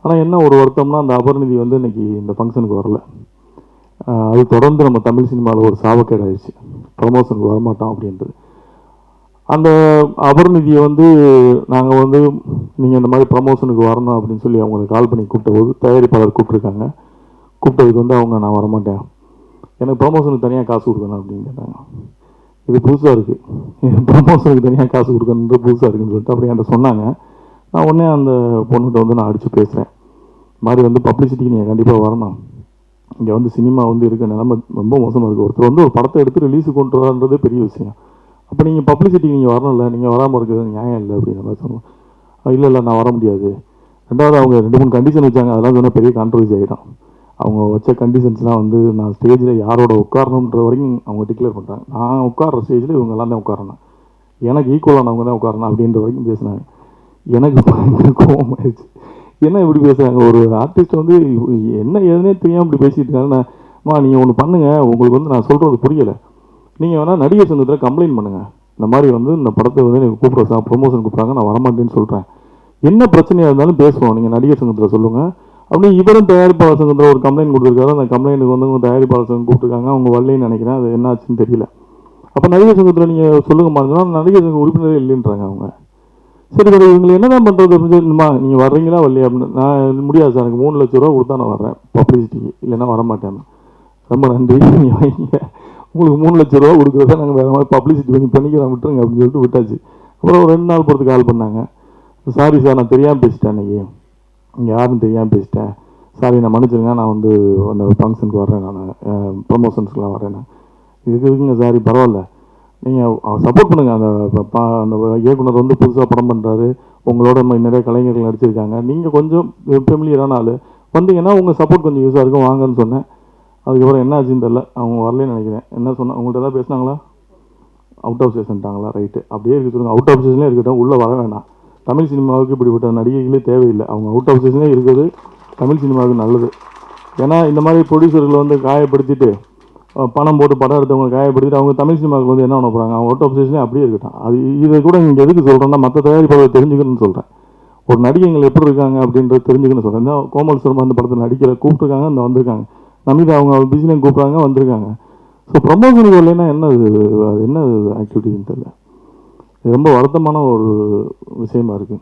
ஆனால் என்ன ஒரு வருத்தம்னா அந்த அபர்நிதி வந்து இன்றைக்கி இந்த ஃபங்க்ஷனுக்கு வரல. அது தொடர்ந்து நம்ம தமிழ் சினிமாவில் ஒரு சாபக்கேடு ஆயிடுச்சு, ப்ரமோஷனுக்கு வரமாட்டோம் அப்படின்றது. அந்த அபர்நிதியை வந்து நாங்கள் வந்து நீங்கள் இந்த மாதிரி ப்ரமோஷனுக்கு வரணும் அப்படின்னு சொல்லி அவங்களுக்கு கால் பண்ணி கூப்பிட்டபோது தயாரிப்பாளர் கூப்பிட்ருக்காங்க. கூப்பிட்டதுக்கு வந்து அவங்க நான் வரமாட்டேன், எனக்கு ப்ரமோஷனுக்கு தனியாக காசு கொடுக்கணும் அப்படின்னு கேட்டாங்க. இது புதுசாக இருக்குது, ப்ரமோஷனுக்கு தனியாக காசு கொடுக்கணுன்றது புதுசாக இருக்குதுன்னு சொல்லிட்டு அப்படி என்கிட்ட சொன்னாங்க. நான் உடனே அந்த பொண்ணுகிட்ட வந்து நான் அடித்து பேசுகிறேன், இந்த மாதிரி வந்து பப்ளிசிட்டிக்கு நீங்கள் கண்டிப்பாக வரணும், இங்கே வந்து சினிமா வந்து இருக்க நிலைமை ரொம்ப மோசமாக இருக்குது, ஒருத்தர் வந்து ஒரு படத்தை எடுத்து ரிலீஸுக்கு கொண்டு வரான்றதே பெரிய விஷயம், அப்போ நீங்கள் பப்ளிசிட்டிக்கு நீங்கள் வரணும்ல, நீங்கள் வராமல் இருக்கிறது நியாயம் இல்லை அப்படிங்கிற மாதிரி சொன்னோம். இல்லை இல்லை நான் வர முடியாது. ரெண்டாவது அவங்க 2-3 கண்டிஷன் வச்சாங்க, அதெல்லாம் சொன்னால் பெரிய கான்ட்ரவர்சி ஆகிடும். அவங்க வச்ச கண்டிஷன்ஸ்லாம் வந்து நான் ஸ்டேஜில் யாரோட உட்காரணுன்ற வரைக்கும் அவங்க டிக்ளேர் பண்ணுறாங்க. நான் உட்கார்ற ஸ்டேஜில் இவங்க எல்லாம் தான் உட்காரணும், எனக்கு ஈக்குவலானவங்க தான் உட்காரணும் அப்படின்ற வரைக்கும் பேசினாங்க. எனக்கு பயங்கர கோவம் ஆயிடுச்சு. என்ன இப்படி பேசுகிறாங்க, ஒரு ஆர்டிஸ்ட் வந்து என்ன எதுனே தெரியாமல் இப்படி பேசிகிட்டு இருக்காங்கன்னா, நீங்கள் ஒன்று பண்ணுங்கள், உங்களுக்கு வந்து நான் சொல்கிறது புரியலை, நீங்கள் வேணால் நடிகர் சங்கத்தில் கம்ப்ளைண்ட் பண்ணுங்கள், இந்த மாதிரி வந்து இந்த படத்தை வந்து நீங்கள் கூப்பிட்ற ப்ரொமோஷன் கூப்பிட்றாங்க, நான் வரமாட்டேன்னு சொல்கிறேன், என்ன பிரச்சனையாக இருந்தாலும் பேசுவோம், நீங்கள் நடிகர் சங்கத்தில் சொல்லுங்கள் அப்படின்னு. இவரும் தயாரிப்பாளர் சங்கத்தில் ஒரு கம்ப்ளைண்ட் கொடுத்துருக்காரு. அந்த கம்ப்ளைண்ட்டுக்கு வந்து உங்கள் தயாரிப்பாளர் சங்கம் கூப்பிட்டுருக்காங்க, அவங்க வரலைன்னு நினைக்கிறேன், அது என்ன ஆச்சுன்னு தெரியல. அப்போ நடிகர் சங்கத்தில் நீங்கள் சொல்லுங்க மாதிரினா நடிகர் சங்க உறுப்பினரே இல்லைன்றாங்க அவங்க. சரி சார், இவங்களை என்ன தான் பண்ணுறது அப்படின்னு சொல்லிமா, நீங்கள் வர்றீங்களா வரலையா அப்படின்னு. நான் முடியாது சார், எனக்கு 3 லட்ச ரூபா கொடுத்தா நான் வர்றேன் பப்ளிசிட்டிக்கு, இல்லைன்னா வரமாட்டேன். ரொம்ப நன்றி, நீங்கள் வைங்க, உங்களுக்கு 3 லட்ச ரூபா கொடுக்குறத நாங்கள் வேறு மாதிரி பப்ளிசிட்டி கொஞ்சம் பண்ணிக்கிறோம் விட்டுருங்க அப்படின்னு சொல்லிட்டு விட்டாச்சு. அப்புறம் ஒரு 2 நாள் பொறுத்து கால் பண்ணாங்க, சாரி சார் நான் தெரியாமல் பேசிட்டேன், அன்றைக்கி இங்கே யாருன்னு தெரியாமல் பேசிட்டேன், சாரி நான் மன்னிச்சிருங்க, நான் வந்து அந்த ஃபங்க்ஷனுக்கு வர்றேன், நான் ப்ரமோஷன்ஸ்க்கெலாம் வரேன், இதுக்கு இருக்குங்க சாரி பரவாயில்ல, நீங்கள் சப்போர்ட் பண்ணுங்கள், அந்த இயக்குனர் வந்து புதுசாக படம் பண்ணுறாரு, உங்களோட நிறைய கலைஞர்கள் நடிச்சிருக்காங்க, நீங்கள் கொஞ்சம் ஃபெமிலியரான ஆள், வந்தீங்கன்னா உங்கள் சப்போர்ட் கொஞ்சம் யூஸாக இருக்கும், வாங்கன்னு சொன்னேன். அதுக்கப்புறம் என்ன ஆச்சுன்னு தெரில, அவங்க வரலன்னு நினைக்கிறேன். என்ன சொன்னால் உங்கள்கிட்ட தான் பேசினாங்களா, அவுட் ஆஃப் ஸ்டேஷன்ட்டாங்களா, ரைட்டு அப்படியே இருக்க சொல்லுங்கள், அவுட் ஆஃப் ஸ்டேஷன்லேயே இருக்கட்டும், உள்ளே வர வேணாம், தமிழ் சினிமாவுக்கு இப்படிப்பட்ட நடிகைகளே தேவையில்லை, அவங்க அவுட் ஆஃப் ஸ்டேஷனே இருக்கிறது தமிழ் சினிமாவுக்கு நல்லது. ஏன்னா இந்த மாதிரி ப்ரொடியூசர்களை வந்து காயப்படுத்திட்டு பணம் போட்டு படம் எடுத்தவங்க காயப்படுத்திட்டு அவங்க தமிழ் சினிமாவுக்கு வந்து என்ன பண்ண போகிறாங்க, அவங்க அவுட் ஆஃப் ஸ்டேஷனே அப்படியே இருக்கட்டும். அது இதை கூட இங்கே எதுக்கு சொல்கிறேன்னா, மற்ற தயாரிப்பாளர் தெரிஞ்சுக்கணும்னு சொல்கிறேன், ஒரு நடிகைகள் எப்படி இருக்காங்க அப்படின்றது தெரிஞ்சுக்கணும்னு சொல்கிறேன். இந்த கோமல் சர்மா அந்த படத்தில் நடிக்கிற கூப்பிட்டுருக்காங்க, இந்த வந்திருக்காங்க, நமிதா அவங்க பிஸிலையும் கூப்பிட்றாங்க, வந்திருக்காங்க. ஸோ ப்ரமோஷனுக்கு வரலைன்னா என்ன அது என்ன ஆக்டிவிட்டின்னு தெரியல, இது ரொம்ப வருத்தமான ஒரு விஷயமா இருக்குது.